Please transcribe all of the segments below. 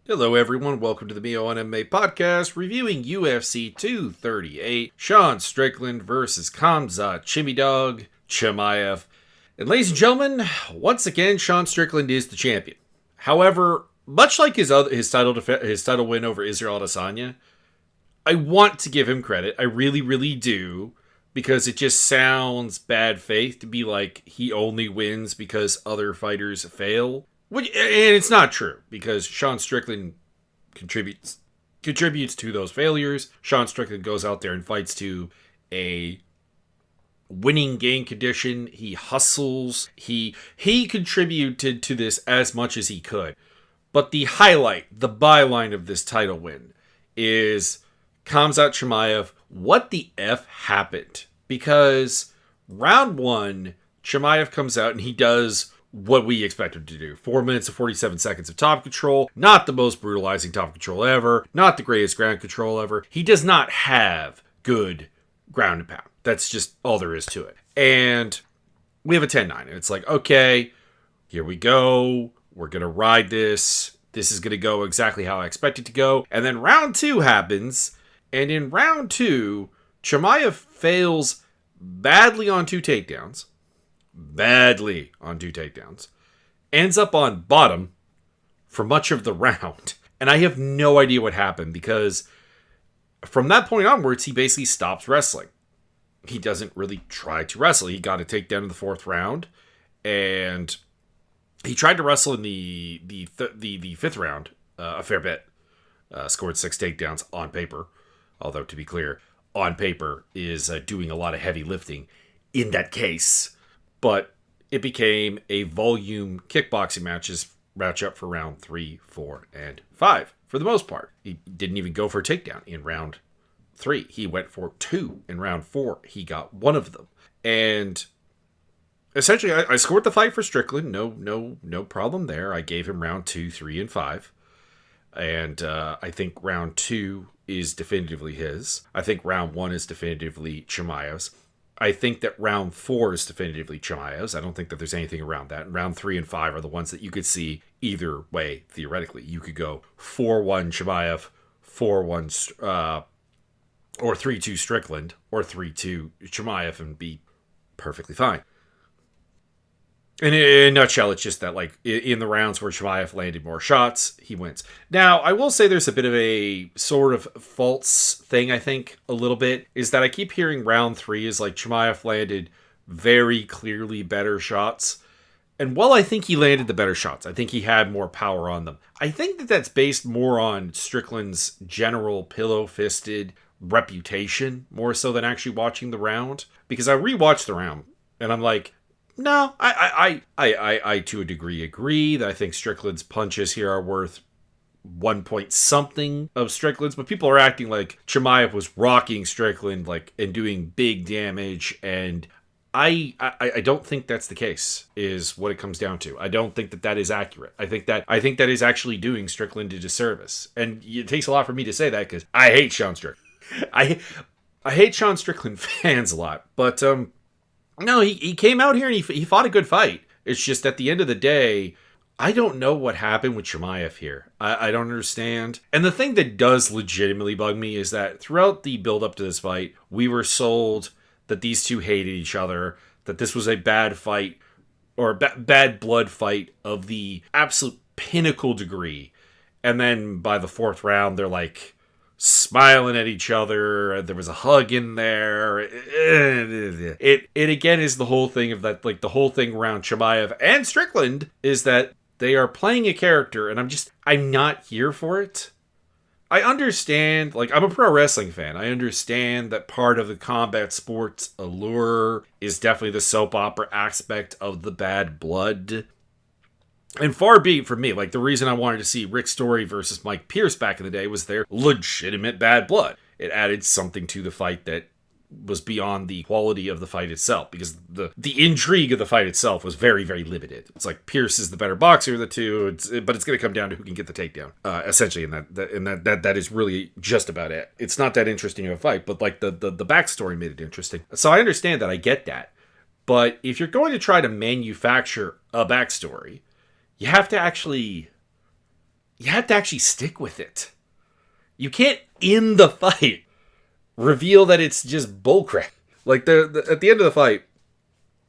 Hello everyone, welcome to the Mio on MMA podcast, reviewing UFC 238, Sean Strickland versus Khamzat Chimaev. And ladies and gentlemen, once again, Sean Strickland is the champion. However, much like his title win over Israel Adesanya, I want to give him credit. I really, really do, because it just sounds bad faith to be like he only wins because other fighters fail. And it's not true, because Sean Strickland contributes to those failures. Sean Strickland goes out there and fights to a winning game condition. He hustles. He contributed to this as much as he could. But the highlight, the byline of this title win is Khamzat Chimaev. What the F happened? Because round one, Chimaev comes out and he does what we expect him to do. 4 minutes and 47 seconds of top control. Not the most brutalizing top control ever. Not the greatest ground control ever. He does not have good ground and pound. That's just all there is to it. And we have a 10-9. And it's like, okay, here we go. We're going to ride this. This is going to go exactly how I expect it to go. And then round two happens. And in round two, Chimaev fails badly on two takedowns. Ends up on bottom for much of the round. And I have no idea what happened, because from that point onwards, he basically stops wrestling. He doesn't really try to wrestle. He got a takedown in the fourth round, and he tried to wrestle in the fifth round a fair bit. Scored 6 takedowns on paper. Although, to be clear, on paper is doing a lot of heavy lifting in that case. But it became a volume kickboxing matchup for round 3, 4, and 5 for the most part. He didn't even go for a takedown in round 3. He went for 2 in round 4. He got one of them. And essentially, I scored the fight for Strickland. No problem there. I gave him round 2, 3, and 5. And I think round 2 is definitively his. I think round 1 is definitively Chimaev's. I think that round 4 is definitively Chimaev's. I don't think that there's anything around that. And round 3 and 5 are the ones that you could see either way, theoretically. You could go 4-1 Chimaev, 4-1, or 3-2 Strickland, or 3-2 Chimaev and be perfectly fine. And in a nutshell, it's just that, like, in the rounds where Chimaev landed more shots, he wins. Now, I will say there's a bit of a sort of false thing, I think, a little bit, is that I keep hearing round 3 is like Chimaev landed very clearly better shots. And while I think he landed the better shots, I think he had more power on them. I think that that's based more on Strickland's general pillow-fisted reputation, more so than actually watching the round. Because I rewatched the round, and I'm like, no, I to a degree agree that I think Strickland's punches here are worth 1 point something of Strickland's, but people are acting like Chimaev was rocking Strickland and doing big damage, and I don't think that's the case, is what it comes down to. I don't think that is accurate. I think that is actually doing Strickland a disservice, and it takes a lot for me to say that because I hate Sean Strickland. I hate Sean Strickland fans a lot, but no, he came out here and he fought a good fight. It's just at the end of the day, I don't know what happened with Chimaev here. I don't understand. And the thing that does legitimately bug me is that throughout the build-up to this fight, we were sold that these two hated each other, that this was a bad fight, or a bad blood fight of the absolute pinnacle degree. And then by the fourth round, they're like smiling at each other. There was a hug in there. It again is the whole thing of that, like the whole thing around Chimaev and Strickland is that they are playing a character, and I'm not here for it. I understand, like, I'm a pro wrestling fan. I understand that part of the combat sports allure is definitely the soap opera aspect of the bad blood. And far be it from me, like, the reason I wanted to see Rick Story versus Mike Pierce back in the day was their legitimate bad blood. It added something to the fight that was beyond the quality of the fight itself, because the intrigue of the fight itself was very, very limited. It's like Pierce is the better boxer of the two, but it's going to come down to who can get the takedown, essentially, and that is really just about it. It's not that interesting of a fight, but like the backstory made it interesting. So I understand that, I get that. But if you're going to try to manufacture a backstory, you have to actually you have to actually stick with it. You can't, in the fight, reveal that it's just bullcrap. Like, at the end of the fight,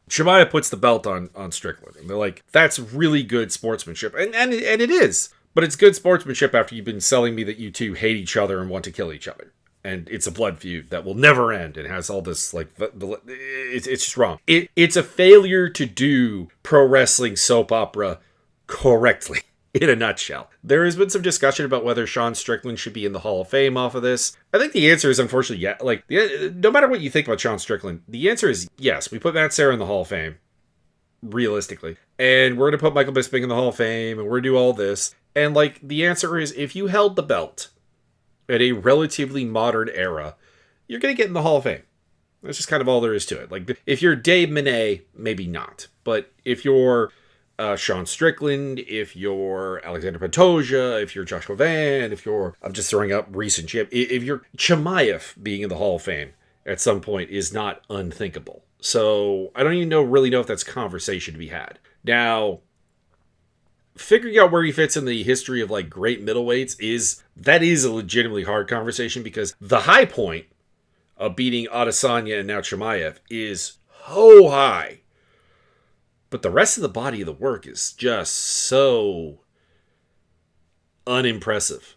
Chimaev puts the belt on Strickland. And they're like, that's really good sportsmanship. And it is. But it's good sportsmanship after you've been selling me that you two hate each other and want to kill each other. And it's a blood feud that will never end and has all this, like, it's just wrong. It's a failure to do pro wrestling soap opera correctly, in a nutshell. There has been some discussion about whether Sean Strickland should be in the Hall of Fame off of this. I think the answer is, unfortunately, yeah. Like, no matter what you think about Sean Strickland, the answer is yes. We put Matt Serra in the Hall of Fame, realistically. And we're going to put Michael Bisping in the Hall of Fame, and we're going to do all this. And, like, the answer is, if you held the belt at a relatively modern era, you're going to get in the Hall of Fame. That's just kind of all there is to it. Like, if you're Dave Manet, maybe not. But if you're Sean Strickland, if you're Alexander Pantoja, if you're Joshua Van, if you're, I'm just throwing up recent champ, if you're Chimaev, being in the Hall of Fame at some point is not unthinkable. So I don't even really know if that's a conversation to be had. Now, figuring out where he fits in the history of, like, great middleweights is a legitimately hard conversation, because the high point of beating Adesanya and now Chimaev is so high. But the rest of the body of the work is just so unimpressive.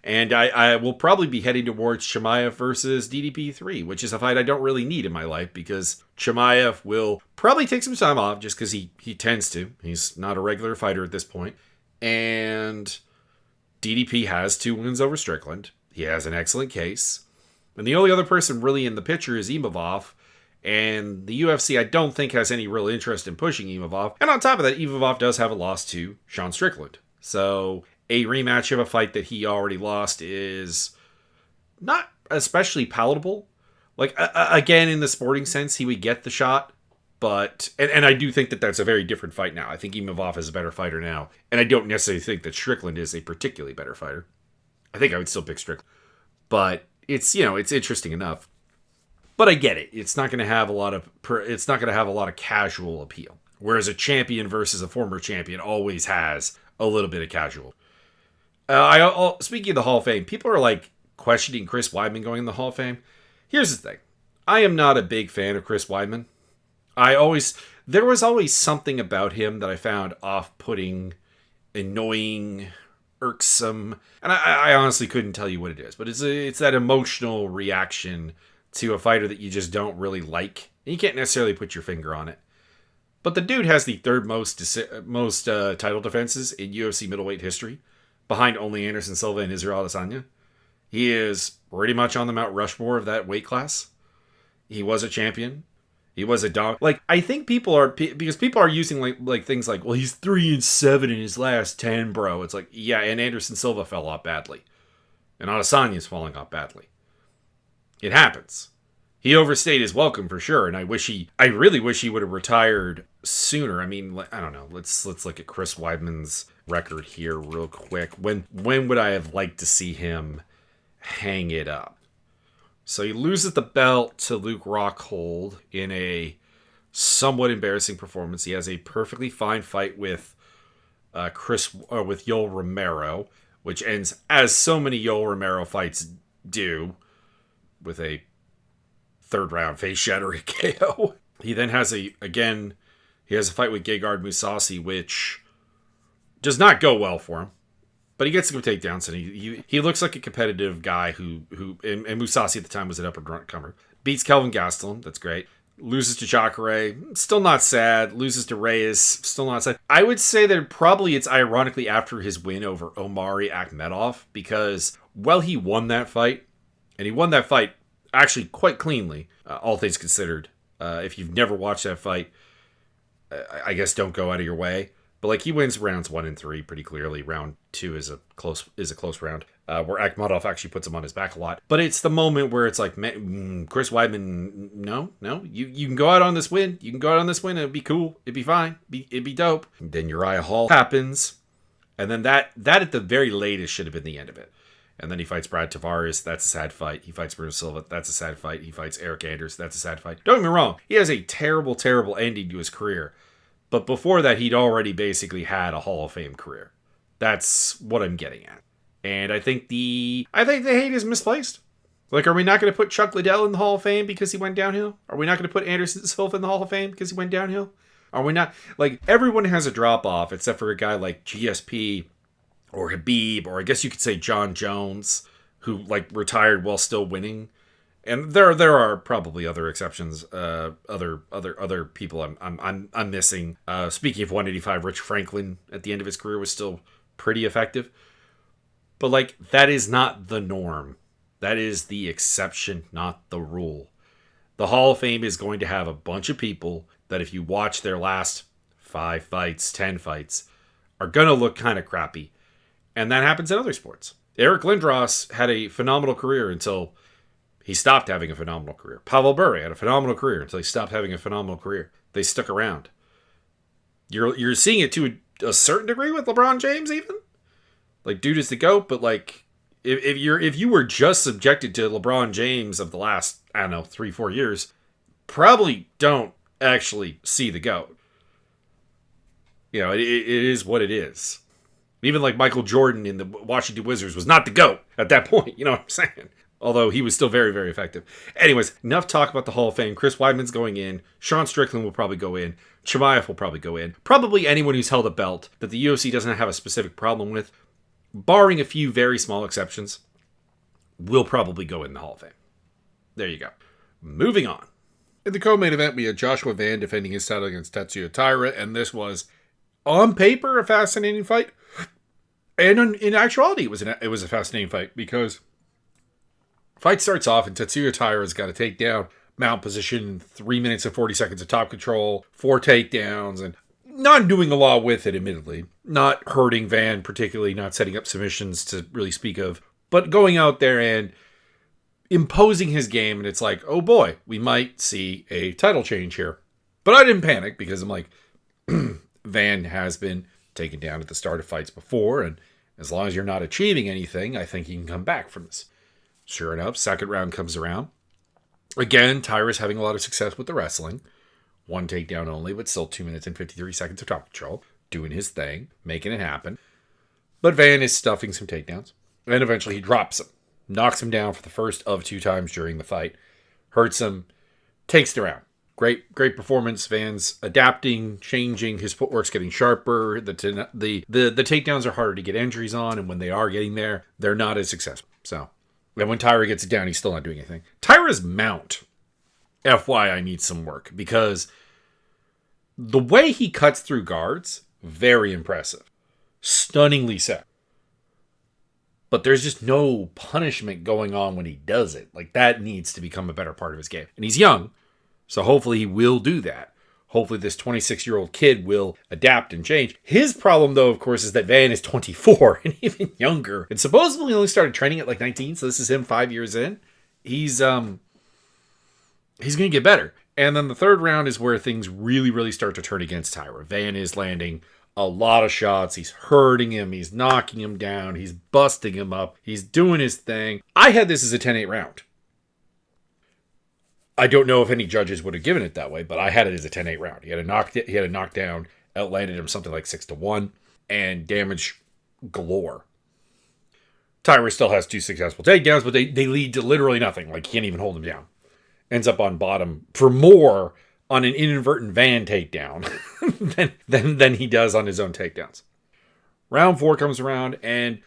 And I will probably be heading towards Chimaev versus DDP3, which is a fight I don't really need in my life, because Chimaev will probably take some time off just because he tends to. He's not a regular fighter at this point. And DDP has 2 wins over Strickland. He has an excellent case. And the only other person really in the picture is Imavov. And the UFC, I don't think, has any real interest in pushing Imavov. And on top of that, Imavov does have a loss to Sean Strickland. So a rematch of a fight that he already lost is not especially palatable. Like, again, in the sporting sense, he would get the shot. But, and I do think that that's a very different fight now. I think Imavov is a better fighter now. And I don't necessarily think that Strickland is a particularly better fighter. I think I would still pick Strickland. But it's, it's interesting enough. But I get it. It's not going to have a lot of casual appeal. Whereas a champion versus a former champion always has a little bit of casual. Speaking of the Hall of Fame, people are, like, questioning Chris Weidman going in the Hall of Fame. Here's the thing. I am not a big fan of Chris Weidman. There was always something about him that I found off-putting, annoying, irksome. And I honestly couldn't tell you what it is. But it's that emotional reaction to a fighter that you just don't really like. And you can't necessarily put your finger on it. But the dude has the third most title defenses in UFC middleweight history, behind only Anderson Silva and Israel Adesanya. He is pretty much on the Mount Rushmore of that weight class. He was a champion. He was a dog. Like, I think people are using like things like, well, he's 3-7 in his last 10, bro. It's like, yeah, and Anderson Silva fell off badly. And Adesanya's falling off badly. It happens. He overstayed his welcome for sure, and I really wish he would have retired sooner. I mean, I don't know. Let's look at Chris Weidman's record here real quick. When would I have liked to see him hang it up? So he loses the belt to Luke Rockhold in a somewhat embarrassing performance. He has a perfectly fine fight with with Yoel Romero, which ends as so many Yoel Romero fights do, with a third round face shattering KO. He then has a fight with Gegard Mousasi, which does not go well for him. But he gets some takedowns, and he looks like a competitive guy who and Mousasi at the time was an upper-comer. Beats Kelvin Gastelum, that's great. Loses to Jacare, still not sad. Loses to Reyes, still not sad. I would say that probably it's ironically after his win over Omari Akhmedov, because while he won that fight, and he won that fight actually quite cleanly, all things considered. If you've never watched that fight, I guess don't go out of your way. But like, he wins rounds 1 and 3 pretty clearly. Round 2 is a close round, where Akhmedov actually puts him on his back a lot. But it's the moment where it's like, Chris Weidman, no, you can go out on this win. You can go out on this win, and it'd be cool. It'd be fine. It'd be dope. And then Uriah Hall happens, and then that at the very latest should have been the end of it. And then he fights Brad Tavares. That's a sad fight. He fights Bruno Silva. That's a sad fight. He fights Eric Anders. That's a sad fight. Don't get me wrong. He has a terrible, terrible ending to his career. But before that, he'd already basically had a Hall of Fame career. That's what I'm getting at. And I think the hate is misplaced. Like, are we not going to put Chuck Liddell in the Hall of Fame because he went downhill? Are we not going to put Anderson Silva in the Hall of Fame because he went downhill? Are we not? Like, everyone has a drop-off except for a guy like GSP or Habib, or I guess you could say John Jones, who, like, retired while still winning. And there are probably other exceptions, other people I'm missing. Speaking of 185, Rich Franklin at the end of his career was still pretty effective. But, like, that is not the norm. That is the exception, not the rule. The Hall of Fame is going to have a bunch of people that if you watch their last 5 fights, 10 fights, are going to look kind of crappy. And that happens in other sports. Eric Lindros had a phenomenal career until he stopped having a phenomenal career. Pavel Bure had a phenomenal career until he stopped having a phenomenal career. They stuck around. You're seeing it to a certain degree with LeBron James even. Like, dude is the GOAT, but like, if you were just subjected to LeBron James of the last, I don't know, 3-4 years, probably don't actually see the GOAT. You know, it is what it is. Even like Michael Jordan in the Washington Wizards was not the GOAT at that point. You know what I'm saying? Although he was still very, very effective. Anyways, enough talk about the Hall of Fame. Chris Weidman's going in. Sean Strickland will probably go in. Chimaev will probably go in. Probably anyone who's held a belt that the UFC doesn't have a specific problem with, barring a few very small exceptions, will probably go in the Hall of Fame. There you go. Moving on. In the co-main event, we had Joshua Van defending his title against Tetsuya Taira, and this was, on paper, a fascinating fight. And in actuality, it was a fascinating fight because fight starts off and Tetsuya Taira's got a takedown, mount position, 3 minutes and 40 seconds of top control, 4 takedowns, and not doing a lot with it, admittedly. Not hurting Van particularly, not setting up submissions to really speak of, but going out there and imposing his game, and it's like, oh boy, we might see a title change here. But I didn't panic because I'm like, Van has been taken down at the start of fights before, and as long as you're not achieving anything, I think he can come back from this. Sure enough, second round comes around. Again, Taira's having a lot of success with the wrestling. 1 takedown only, but still 2 minutes and 53 seconds of top control. Doing his thing, making it happen. But Van is stuffing some takedowns. And eventually he drops him. Knocks him down for the first of 2 times during the fight. Hurts him. Takes the round. Great performance. Van's adapting, changing. His footwork's getting sharper. The takedowns are harder to get entries on. And when they are getting there, they're not as successful. So, and when Taira gets it down, he's still not doing anything. Taira's mount, FYI, needs some work. Because the way he cuts through guards, very impressive. Stunningly so. But there's just no punishment going on when he does it. Like, that needs to become a better part of his game. And he's young, so hopefully he will do that. Hopefully this 26-year-old kid will adapt and change. His problem, though, of course, is that Van is 24 and even younger. And supposedly only started training at like 19, so this is him 5 years in. He's going to get better. And then the third round is where things really, really start to turn against Taira. Van is landing a lot of shots. He's hurting him. He's knocking him down. He's busting him up. He's doing his thing. I had this as a 10-8 round. I don't know if any judges would have given it that way, but I had it as a 10-8 round. He had a knockdown, outlanded him something like 6-1, and damage galore. Taira still has 2 successful takedowns, but they lead to literally nothing. Like, he can't even hold him down. Ends up on bottom for more on an inadvertent Van takedown than he does on his own takedowns. Round 4 comes around, and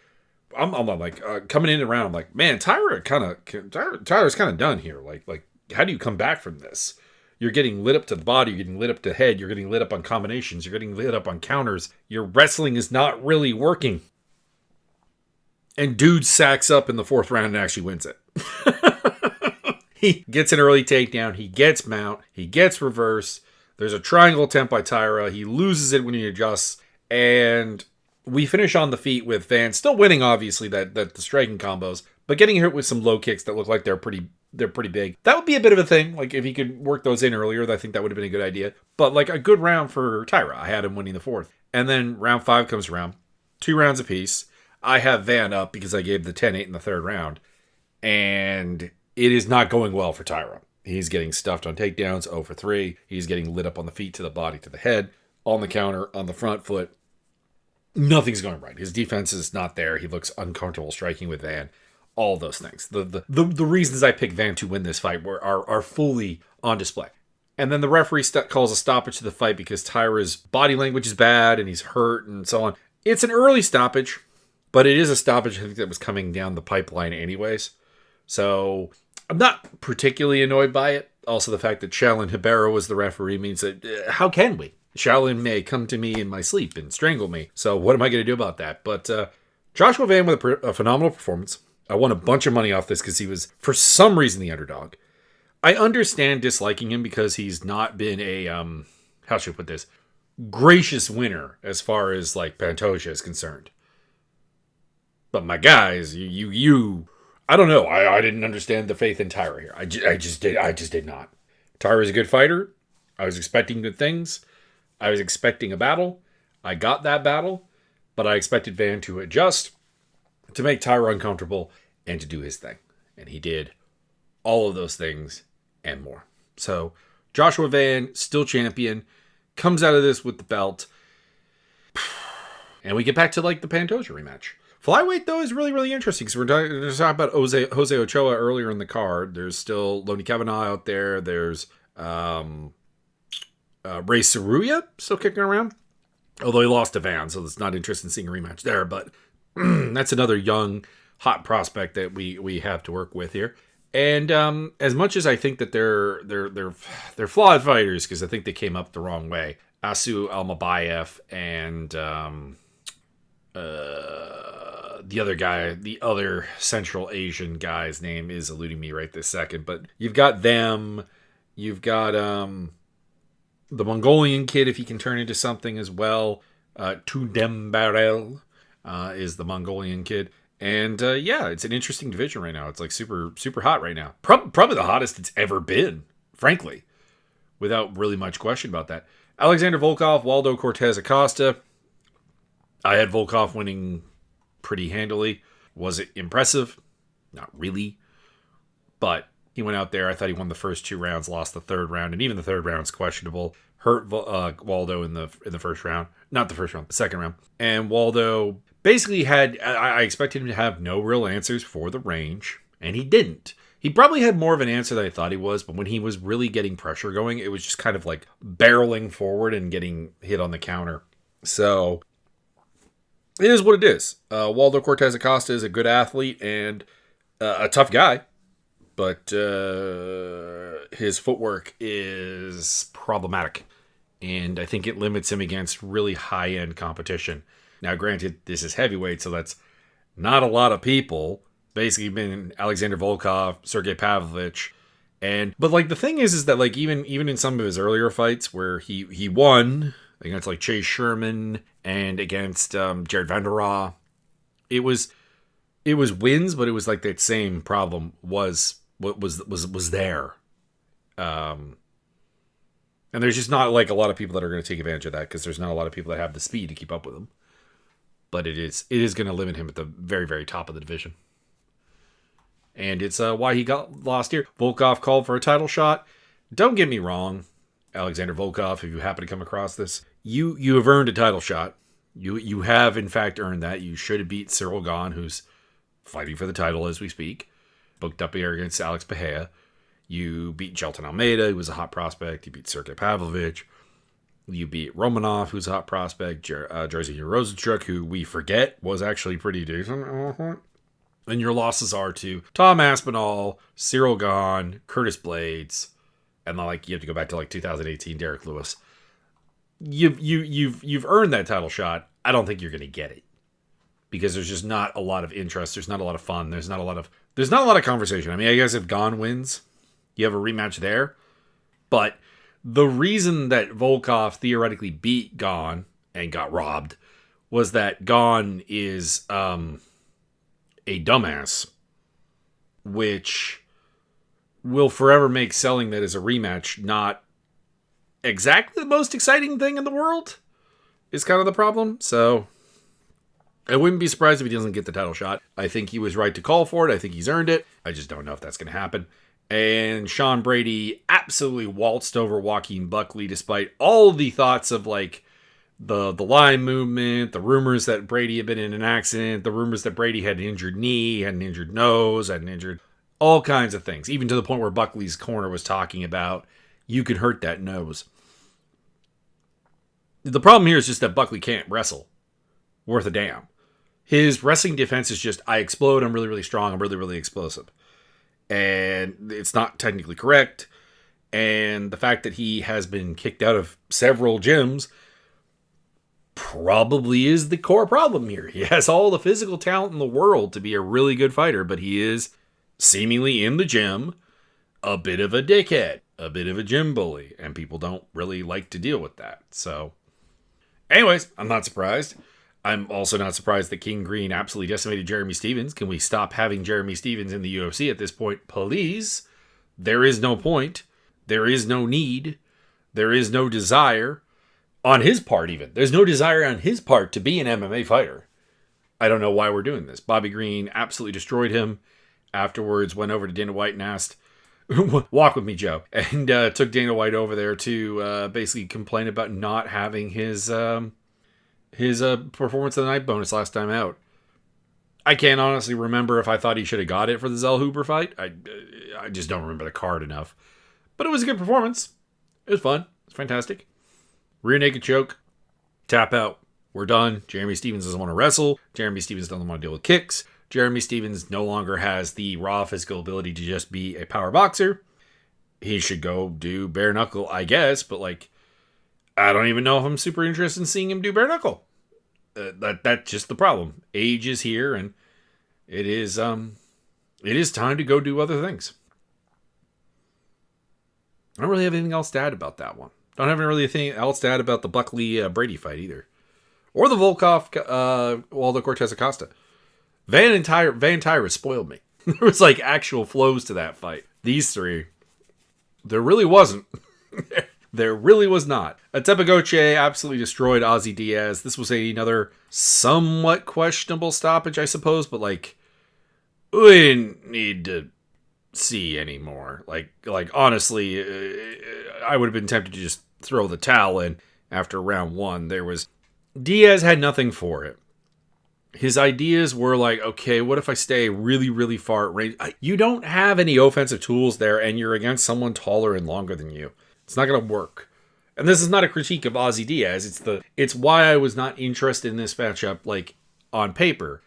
I'm like, coming in the round, I'm like, man, Taira's kind of done here. Like, how do you come back from this? You're getting lit up to the body, you're getting lit up to the head, you're getting lit up on combinations, you're getting lit up on counters. Your wrestling is not really working. And dude sacks up in the 4th round and actually wins it. He gets an early takedown. He gets mount. He gets reverse. There's a triangle attempt by Taira. He loses it when he adjusts. And we finish on the feet with Van still winning, obviously, that the striking combos, but getting hit with some low kicks that look like they're pretty big. That would be a bit of a thing. Like, if he could work those in earlier, I think that would have been a good idea. But, like, a good round for Taira. I had him winning the 4th. And then round 5 comes around. 2 rounds apiece. I have Van up because I gave the 10-8 in the 3rd round. And it is not going well for Taira. He's getting stuffed on takedowns, 0 for 3. He's getting lit up on the feet, to the body, to the head. on the counter, on the front foot. Nothing's going right. His defense is not there. He looks uncomfortable striking with Van. All those things. The reasons I picked Van to win this fight are fully on display. And then the referee calls a stoppage to the fight because Tyra's body language is bad and he's hurt and so on. It's an early stoppage, but it is a stoppage I think that was coming down the pipeline anyways. So I'm not particularly annoyed by it. Also, the fact that Shaolin Hibera was the referee means that how can we? Shaolin may come to me in my sleep and strangle me. So what am I going to do about that? But Joshua Van with a phenomenal performance. I won a bunch of money off this because he was, for some reason, the underdog. I understand disliking him because he's not been a, how should I put this, gracious winner as far as like Pantoja is concerned. But my guys, you I don't know. I didn't understand the faith in Tyra here. I just did not. Tyra's a good fighter. I was expecting good things. I was expecting a battle. I got that battle, but I expected Van to adjust, to make Tyra uncomfortable, and to do his thing. And he did all of those things and more. So Joshua Van, still champion, comes out of this with the belt. And we get back to like the Pantoja rematch. Flyweight, though, is really, really interesting because we're talking about Jose Ochoa earlier in the card. There's still Lonnie Kavanaugh out there. There's Ray Saruya still kicking around. Although he lost to Van, so it's not interesting seeing a rematch there. But that's another young, hot prospect that we have to work with here. And as much as I think that they're flawed fighters because I think they came up the wrong way, Asu Almabayev and the other guy, the other Central Asian guy's name is eluding me right this second. But you've got them. You've got the Mongolian kid, if he can turn into something as well. Tudembarel is the Mongolian kid. And yeah, it's an interesting division right now. It's like super, super hot right now. Probably the hottest it's ever been, frankly, without really much question about that. Alexander Volkov, Waldo Cortez Acosta. I had Volkov winning pretty handily. Was it impressive? Not really. But he went out there. I thought he won the first 2 rounds, lost the third round, and even the third round's questionable. Hurt Waldo in the first round. Not the first round, the second round. And Waldo basically had, I expected him to have no real answers for the range, and he didn't. He probably had more of an answer than I thought he was, but when he was really getting pressure going, it was just kind of like barreling forward and getting hit on the counter. So it is what it is. Waldo Cortez Acosta is a good athlete and a tough guy, but his footwork is problematic, and I think it limits him against really high-end competition. Now, granted, this is heavyweight, so that's not a lot of people. Basically, been Alexander Volkov, Sergey Pavlovich, but like the thing is that like even in some of his earlier fights where he won against like Chase Sherman and against Jared Vanderraa, it was wins, but it was like that same problem was there. And there's just not like a lot of people that are going to take advantage of that because there's not a lot of people that have the speed to keep up with him. But it is going to limit him at the very, very top of the division. And it's why he got lost here. Volkov called for a title shot. Don't get me wrong, Alexander Volkov, if you happen to come across this, you have earned a title shot. You have, in fact, earned that. You should have beat Cyril Gahn, who's fighting for the title as we speak. Booked up here against Alex Pereira. You beat Jelton Almeida, who was a hot prospect. You beat Sergey Pavlovich. You beat Romanov, who's a hot prospect. Jerzy Rosenstruck, who we forget was actually pretty decent. And your losses are to Tom Aspinall, Cyril Gahn, Curtis Blades, and like you have to go back to like 2018, Derek Lewis. You've earned that title shot. I don't think you're going to get it because there's just not a lot of interest. There's not a lot of fun. There's not a lot of conversation. I mean, I guess if Gahn wins, you have a rematch there. But the reason that Volkov theoretically beat Gahn and got robbed was that Gahn is a dumbass, which will forever make selling that as a rematch not exactly the most exciting thing in the world, is kind of the problem. So I wouldn't be surprised if he doesn't get the title shot. I think he was right to call for it. I think he's earned it. I just don't know if that's going to happen. And Sean Brady absolutely waltzed over Joaquin Buckley despite all the thoughts of like, the line movement, the rumors that Brady had been in an accident, the rumors that Brady had an injured knee, had an injured nose, had an injured all kinds of things, even to the point where Buckley's corner was talking about you could hurt that nose. The problem here is just that Buckley can't wrestle worth a damn. His wrestling defense is just, I explode, I'm really, really strong, I'm really, really explosive. And it's not technically correct. And the fact that he has been kicked out of several gyms probably is the core problem here. He has all the physical talent in the world to be a really good fighter, but he is seemingly in the gym a bit of a dickhead, a bit of a gym bully, and people don't really like to deal with that. So, anyways, I'm not surprised. I'm also not surprised that King Green absolutely decimated Jeremy Stephens. Can we stop having Jeremy Stephens in the UFC at this point, please? There is no point. There is no need. There is no desire. On his part, even. There's no desire on his part to be an MMA fighter. I don't know why we're doing this. Bobby Green absolutely destroyed him. Afterwards, went over to Dana White and asked, walk with me, Joe. And took Dana White over there to basically complain about not having his performance of the night bonus last time out. I can't honestly remember if I thought he should have got it for the Zell Huber fight. I just don't remember the card enough. But it was a good performance. It was fun. It was fantastic. Rear naked choke. Tap out. We're done. Jeremy Stephens doesn't want to wrestle. Jeremy Stephens doesn't want to deal with kicks. Jeremy Stephens no longer has the raw physical ability to just be a power boxer. He should go do bare knuckle, I guess. But, I don't even know if I'm super interested in seeing him do bare knuckle. That's just the problem. Age is here, and it is time to go do other things. I don't really have anything else to add about that one. Don't have really anything else to add about the Buckley Brady fight either. Or the Volkov Waldo Cortez Acosta. Van Tyra spoiled me. There was actual flows to that fight. These three. There really wasn't. There really was not. Atepagoche absolutely destroyed Ozzy Diaz. This was another somewhat questionable stoppage, I suppose, but we didn't need to see anymore. Honestly, I would have been tempted to just throw the towel in after round one. Diaz had nothing for it. His ideas were okay, what if I stay really, really far at range? You don't have any offensive tools there, and you're against someone taller and longer than you. It's not going to work. And this is not a critique of Ozzy Diaz. It's why I was not interested in this matchup, on paper.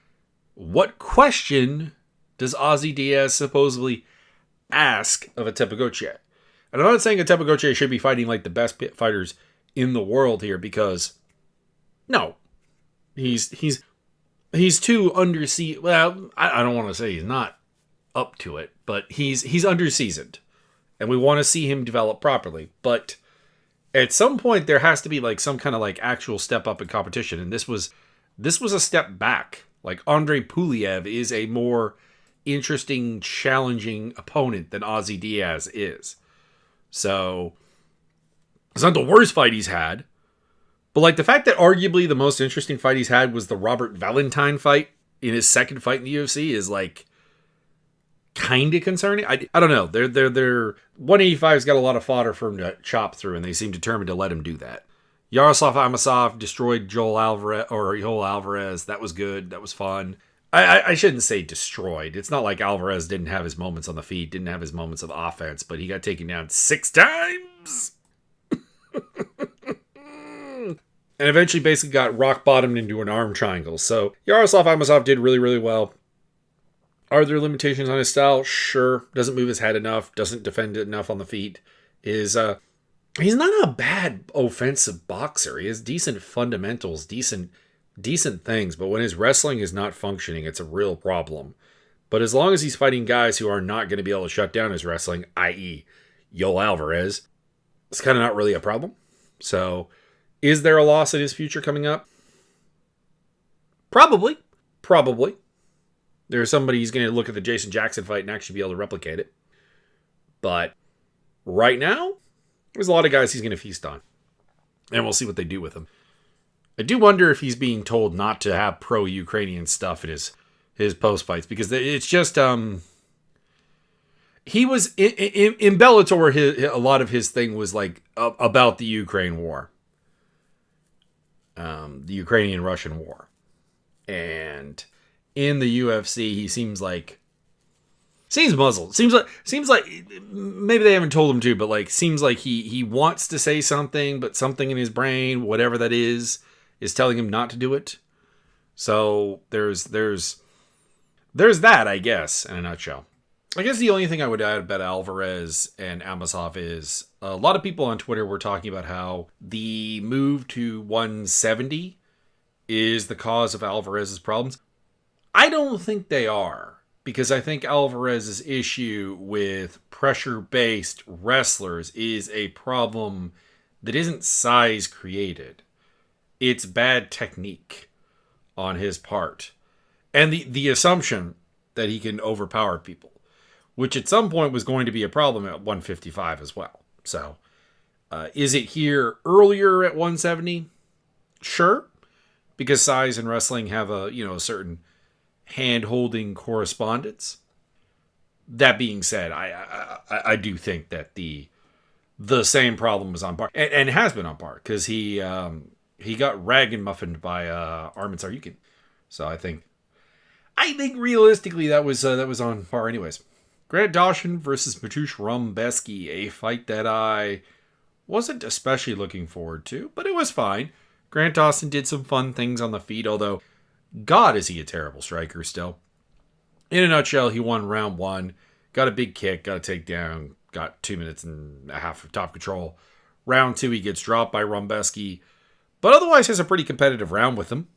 What question does Ozzy Diaz supposedly ask of Atepagoche? And I'm not saying Atepagoche should be fighting the best fighters in the world here, because no, he's too underseasoned. Well, I don't want to say he's not up to it, but he's underseasoned, and we want to see him develop properly. But at some point, there has to be some kind of actual step up in competition, and this was a step back. Andre Puliev is a more interesting, challenging opponent than Ozzy Diaz is. So it's not the worst fight he's had. But the fact that arguably the most interesting fight he's had was the Robert Valentine fight in his second fight in the UFC is kind of concerning. I don't know. They're 185's got a lot of fodder for him to chop through, and they seem determined to let him do that. Yaroslav Amosov destroyed Joel Alvarez. That was good. That was fun. I shouldn't say destroyed. It's not like Alvarez didn't have his moments on the feet, didn't have his moments of offense, but he got taken down 6 times. And eventually basically got rock bottomed into an arm triangle. So Yaroslav Amosov did really, really well. Are there limitations on his style? Sure. Doesn't move his head enough. Doesn't defend enough on the feet. He's not a bad offensive boxer. He has decent fundamentals, decent things. But when his wrestling is not functioning, it's a real problem. But as long as he's fighting guys who are not going to be able to shut down his wrestling, i.e. Yoel Alvarez, it's kind of not really a problem. So is there a loss in his future coming up? Probably. There's somebody who's going to look at the Jason Jackson fight and actually be able to replicate it. But right now, there's a lot of guys he's going to feast on. And we'll see what they do with him. I do wonder if he's being told not to have pro-Ukrainian stuff in his post-fights. Because it's just... He was... In Bellator, a lot of his thing was about the Ukraine war. the Ukrainian-Russian war. And in the UFC, he seems muzzled. Seems like maybe they haven't told him to, but like seems like he wants to say something, but something in his brain, whatever that is telling him not to do it. So there's that, I guess, in a nutshell. I guess the only thing I would add about Alvarez and Amosov is a lot of people on Twitter were talking about how the move to 170 is the cause of Alvarez's problems. I don't think they are, because I think Alvarez's issue with pressure-based wrestlers is a problem that isn't size created. It's bad technique on his part. And the assumption that he can overpower people, which at some point was going to be a problem at 155 as well. So, is it here earlier at 170? Sure, because size and wrestling have a certain hand-holding correspondence. That being said, I do think that the same problem was on par, and has been on par, because he got rag-and-muffined by Armin Tsarukyan. So I think realistically that was on par anyways. Grant Dawson versus Mateusz Rumbeski, a fight that I wasn't especially looking forward to, but it was fine. Grant Dawson did some fun things on the feet, although, God, is he a terrible striker still. In a nutshell, he won round 1, got a big kick, got a takedown, got 2 minutes and a half of top control. Round 2, he gets dropped by Rumbeski, but otherwise has a pretty competitive round with him.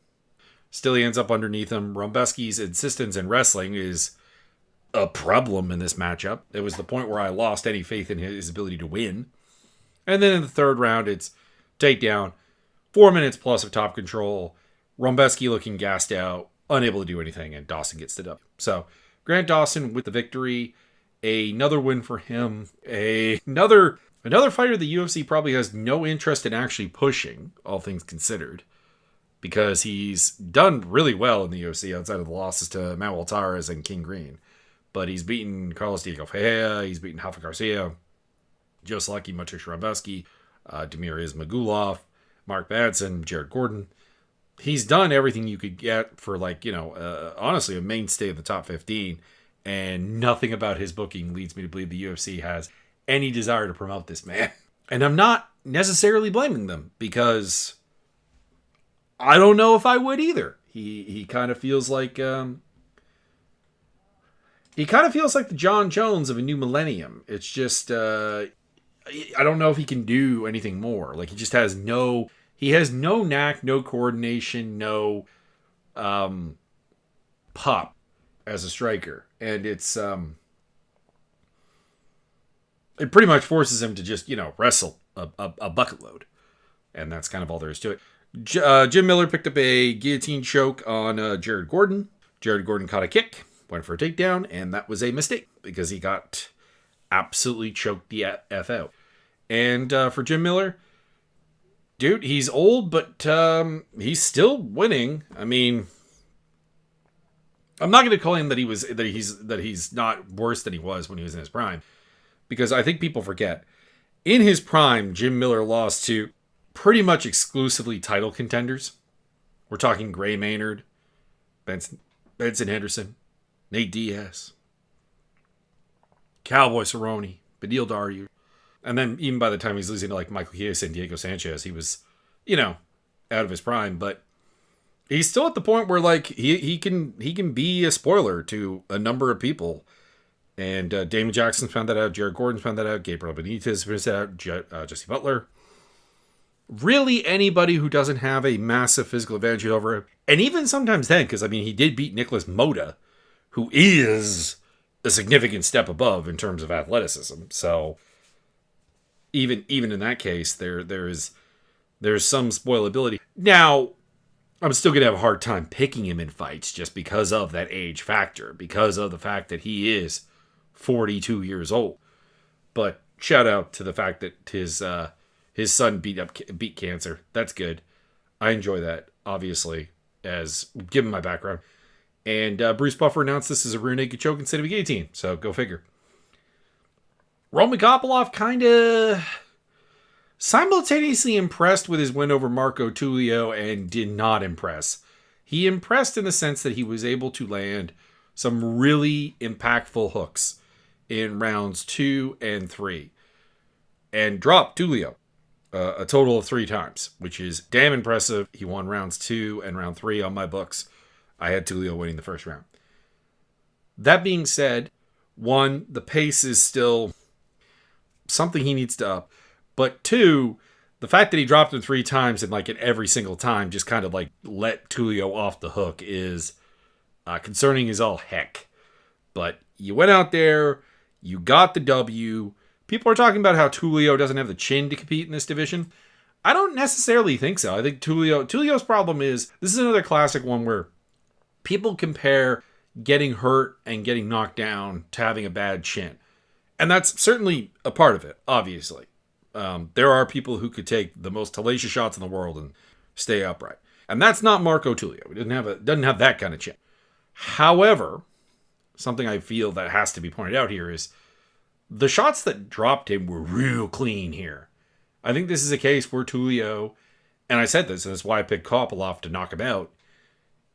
Still, he ends up underneath him. Rumbeski's insistence in wrestling is a problem in this matchup. It was the point where I lost any faith in his ability to win. And then in the third round, it's takedown, 4 minutes plus of top control, Rumbeski looking gassed out, unable to do anything, and Dawson gets the W. So, Grant Dawson with the victory. Another win for him. Another fighter the UFC probably has no interest in actually pushing, all things considered, because he's done really well in the UFC outside of the losses to Manuel Tavares and King Green. But he's beaten Carlos Diego Ferreira, he's beaten Rafa Garcia, Joe Slacki, Mateusz Rumbeski, Demiris Magulov, Mark Madsen, Jared Gordon. He's done everything you could get for, honestly, a mainstay of the top 15, and nothing about his booking leads me to believe the UFC has any desire to promote this man. And I'm not necessarily blaming them, because I don't know if I would either. He kind of feels like the John Jones of a new millennium. It's just I don't know if he can do anything more. Like, he just has no knack, no coordination, no pop as a striker. And it's it pretty much forces him to just, wrestle a bucket load. And that's kind of all there is to it. Jim Miller picked up a guillotine choke on Jared Gordon. Jared Gordon caught a kick, went for a takedown, and that was a mistake because he got absolutely choked the F out. And for Jim Miller, dude, he's old, but he's still winning. I mean, I'm not going to call him that he's not worse than he was when he was in his prime, because I think people forget. In his prime, Jim Miller lost to pretty much exclusively title contenders. We're talking Gray Maynard, Benson Henderson, Nate Diaz, Cowboy Cerrone, Beneil Dariush. And then even by the time he's losing to like Michael Chiesa and Diego Sanchez, he was, out of his prime. But he's still at the point where like he can be a spoiler to a number of people. And Damon Jackson found that out. Jared Gordon found that out. Gabriel Benitez found that out. Jesse Butler. Really anybody who doesn't have a massive physical advantage over him. And even sometimes then, because, he did beat Nicholas Mota, who is a significant step above in terms of athleticism. So even in that case, there's some spoilability. Now, I'm still going to have a hard time picking him in fights just because of that age factor, because of the fact that he is 42 years old. But shout out to the fact that his son beat cancer. That's good. I enjoy that, obviously, as given my background. And Bruce Buffer announced this as a rear naked choke instead of a guillotine. So go figure. Roman Kopylov kind of simultaneously impressed with his win over Marco Tulio and did not impress. He impressed in the sense that he was able to land some really impactful hooks in rounds 2 and 3 and dropped Tulio a total of 3 times, which is damn impressive. He won rounds 2 and round 3 on my books. I had Tulio winning the first round. That being said, 1, the pace is still something he needs to up. But 2, the fact that he dropped him 3 times and in every single time just kind of let Tulio off the hook is concerning as all heck. But you went out there, you got the W. People are talking about how Tulio doesn't have the chin to compete in this division. I don't necessarily think so. I think Tulio's problem is, this is another classic one where people compare getting hurt and getting knocked down to having a bad chin. And that's certainly a part of it, obviously. There are people who could take the most hellacious shots in the world and stay upright. And that's not Marco Tulio. He doesn't have that kind of chin. However, something I feel that has to be pointed out here is the shots that dropped him were real clean here. I think this is a case where Tulio, and I said this, and that's why I picked Kopylov to knock him out,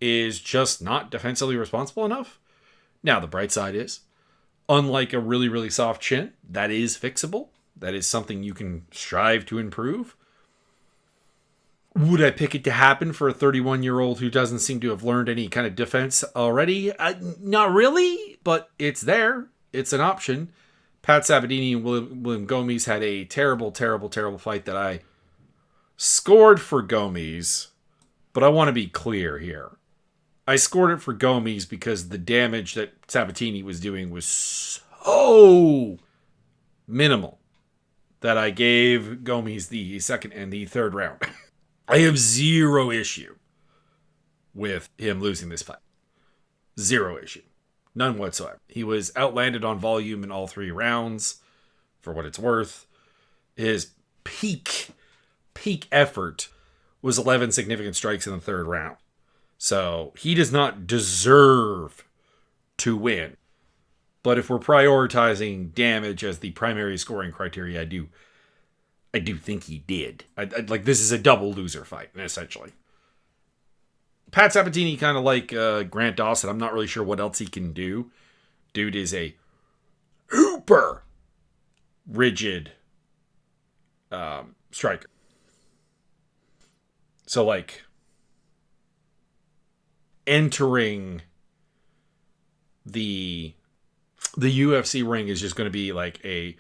is just not defensively responsible enough. Now, the bright side is, unlike a really, really soft chin, that is fixable. That is something you can strive to improve. Would I pick it to happen for a 31-year-old who doesn't seem to have learned any kind of defense already? Not really, but it's there. It's an option. Pat Sabatini and William Gomes had a terrible, terrible, terrible fight that I scored for Gomes, but I want to be clear here. I scored it for Gomes because the damage that Sabatini was doing was so minimal that I gave Gomes the second and the third round. I have zero issue with him losing this fight. Zero issue. None whatsoever. He was outlanded on volume in all 3 rounds, for what it's worth. His peak effort was 11 significant strikes in the 3rd round. So he does not deserve to win. But if we're prioritizing damage as the primary scoring criteria, I do think he did. This is a double loser fight, essentially. Pat Sabatini, kind of like Grant Dawson, I'm not really sure what else he can do. Dude is a uber rigid striker. So, entering the UFC ring is just going to be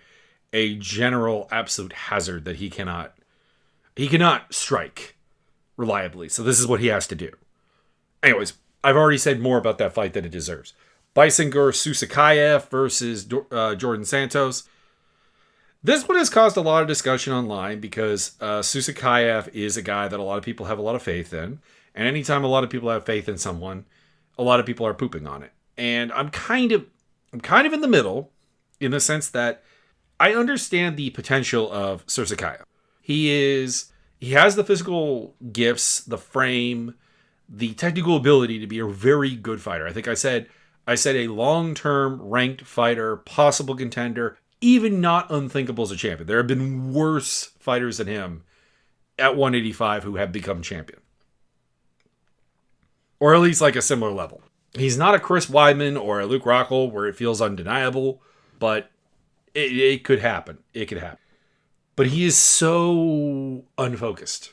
a general absolute hazard that he cannot strike reliably. So this is what he has to do. Anyways, I've already said more about that fight than it deserves. Bisengur Susakayev versus Jordan Santos. This one has caused a lot of discussion online because Susakayev is a guy that a lot of people have a lot of faith in. And anytime a lot of people have faith in someone, a lot of people are pooping on it. And I'm kind of in the middle, in the sense that I understand the potential of Susakayev. He has the physical gifts, the frame, the technical ability to be a very good fighter. I think I said a long-term ranked fighter, possible contender, even not unthinkable as a champion. There have been worse fighters than him at 185 who have become champion. Or at least a similar level. He's not a Chris Weidman or a Luke Rockhold where it feels undeniable, but it could happen. It could happen. But he is so unfocused.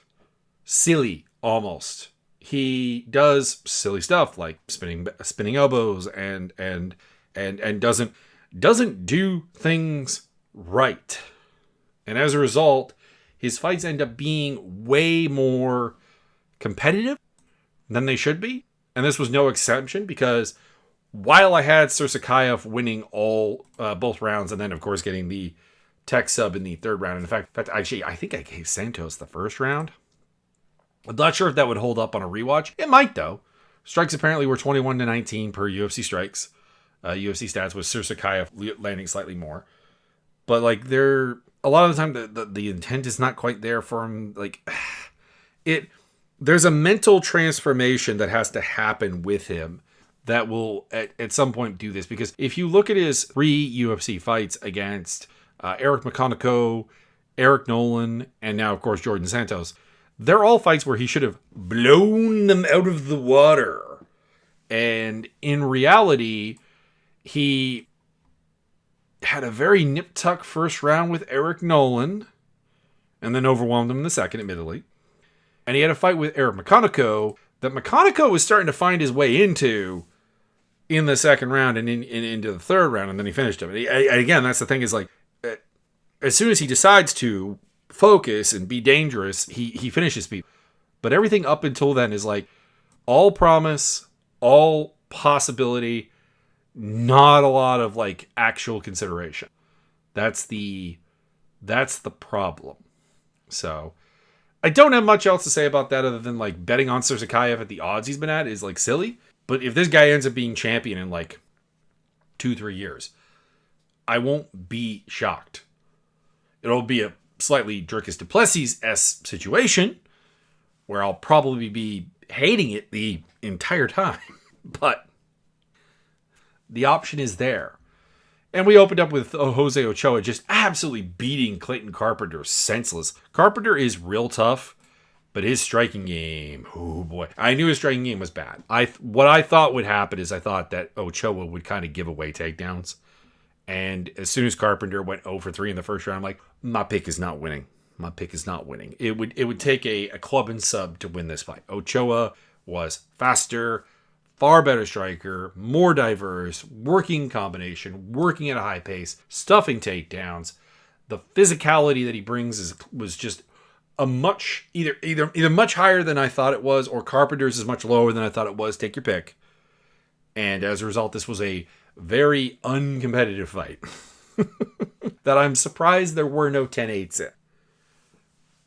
Silly, almost. He does silly stuff like spinning elbows and doesn't do things right. And as a result, his fights end up being way more competitive than they should be. And this was no exception because while I had Susakayev winning both rounds and then, of course, getting the tech sub in the 3rd round. In fact, actually, I think I gave Santos the 1st round. I'm not sure if that would hold up on a rewatch. It might, though. Strikes apparently were 21-19 per UFC strikes. UFC stats with Susakayev landing slightly more. But, a lot of the time, the intent is not quite there for him. There's a mental transformation that has to happen with him that will at some point do this. Because if you look at his 3 UFC fights against Eric McConaughey Eric Nolan, and now, of course, Jordan Santos. They're all fights where he should have blown them out of the water. And in reality, he had a very nip-tuck first round with Eric Nolan, and then overwhelmed him in the second, admittedly. And he had a fight with Eric McConaughey that McConaughey was starting to find his way into in the second round and into the third round, and then he finished him. And again, that's the thing, is like, as soon as he decides to focus and be dangerous, he finishes people. But everything up until then is like all promise, all possibility, not a lot of like actual consideration. That's the problem. So I don't have much else to say about that other than like betting on Sursakayev at the odds he's been at is like silly. But if this guy ends up being champion in like 2-3 years, I won't be shocked. It'll be a slightly Dricus du Plessis-esque situation where I'll probably be hating it the entire time. But the option is there. And we opened up with Jose Ochoa just absolutely beating Clayton Carpenter senseless. Carpenter is real tough, but his striking game, oh boy. I knew his striking game was bad. What I thought would happen is I thought that Ochoa would kind of give away takedowns. And as soon as Carpenter went 0 for 3 in the first round, I'm like, my pick is not winning. My pick is not winning. It would take a club and sub to win this fight. Ochoa was faster, far better striker, more diverse, working combination, working at a high pace, stuffing takedowns. The physicality that he brings was just a much either much higher than I thought it was, or Carpenter's is much lower than I thought it was. Take your pick. And as a result, this was a very uncompetitive fight that I'm surprised there were no 10-8s in.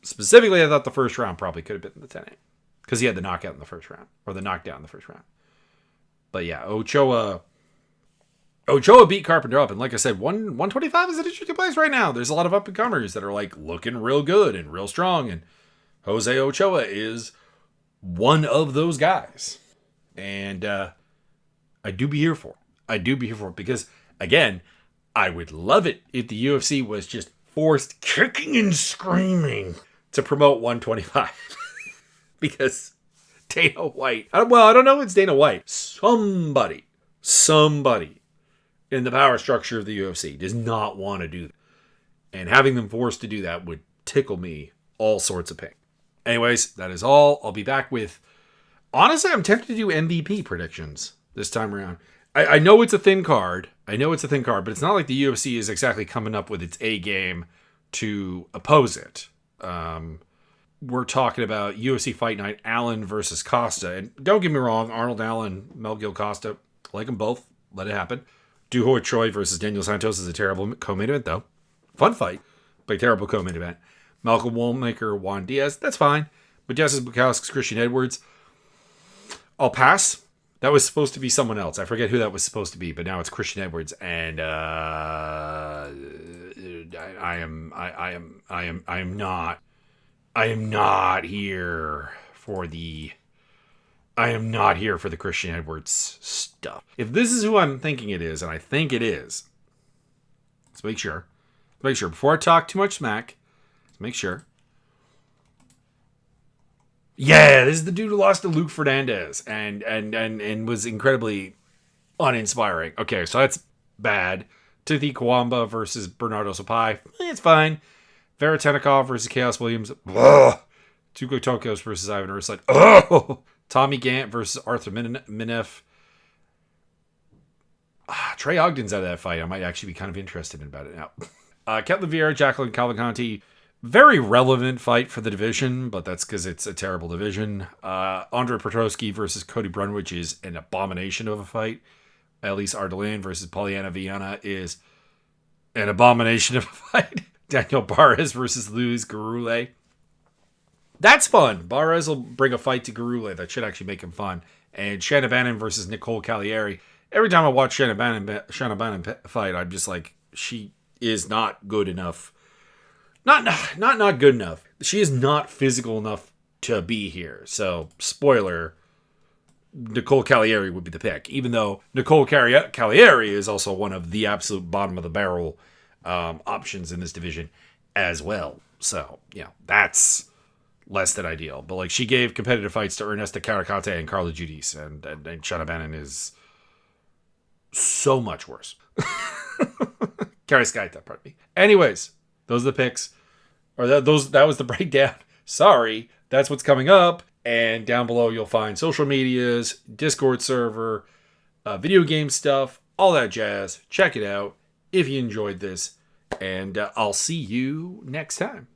Specifically, I thought the first round probably could have been the 10-8 because he had the knockout in the first round, or the knockdown in the first round. But yeah, Ochoa beat Carpenter up, and like I said, 125 is an interesting place right now. There's a lot of up-and-comers that are like looking real good and real strong, and Jose Ochoa is one of those guys. And I do be here for it. I do be here for it because, again, I would love it if the UFC was just forced kicking and screaming to promote 125. Because Dana White, I don't know if it's Dana White. Somebody in the power structure of the UFC does not want to do that. And having them forced to do that would tickle me all sorts of pain. Anyways, that is all. I'll be back with... Honestly, I'm tempted to do MVP predictions this time around. I know it's a thin card. But it's not like the UFC is exactly coming up with its A game to oppose it. We're talking about UFC Fight Night, Allen versus Costa. And don't get me wrong, Arnold Allen, Melville Costa, like them both. Let it happen. Doo Ho Choi versus Daniel Santos is a terrible co-main event, though. Fun fight, but a terrible co-main event. Malcolm Woolmaker, Juan Diaz, that's fine. But Justice Bukowski's Christian Edwards, I'll pass. That was supposed to be someone else. I forget who that was supposed to be, but now it's Christian Edwards, and I am not here for the Christian Edwards stuff. If this is who I'm thinking it is, and I think it is, let's make sure. Before I talk too much smack, let's make sure. Yeah, this is the dude who lost to Luke Fernandez and was incredibly uninspiring. Okay, so that's bad. Timothy Kawamba versus Bernardo Sopai. It's fine. Veretenikov versus Chaos Williams. Ugh. Tuko Tokos versus Ivan Ursulite. Ugh. Tommy Gant versus Arthur Minef. Trey Ogden's out of that fight. I might actually be kind of interested about it now. Ketlin Vieira, Jacqueline Cavalcanti. Very relevant fight for the division, but that's because it's a terrible division. Andre Petrosky versus Cody Brunwich is an abomination of a fight. Elise Ardelin versus Polyana Viana is an abomination of a fight. Daniel Barres versus Luis Garule. That's fun. Barres will bring a fight to Garule. That should actually make him fun. And Shanna Bannon versus Nicole Calieri. Every time I watch Shanna Bannon fight, I'm just like, she is not good enough. Not good enough. She is not physical enough to be here. So, spoiler, Nicole Calieri would be the pick. Even though Nicole Calieri is also one of the absolute bottom of the barrel options in this division. as well. So, that's less than ideal. But, like, she gave competitive fights to Ernesta Caracate and Carla Judice, and Shanna Bannon is so much worse. Carrie Skyta, pardon me. Anyways, those are the picks. That was the breakdown. Sorry, that's what's coming up. And down below, you'll find social medias, Discord server, video game stuff, all that jazz. Check it out if you enjoyed this. And I'll see you next time.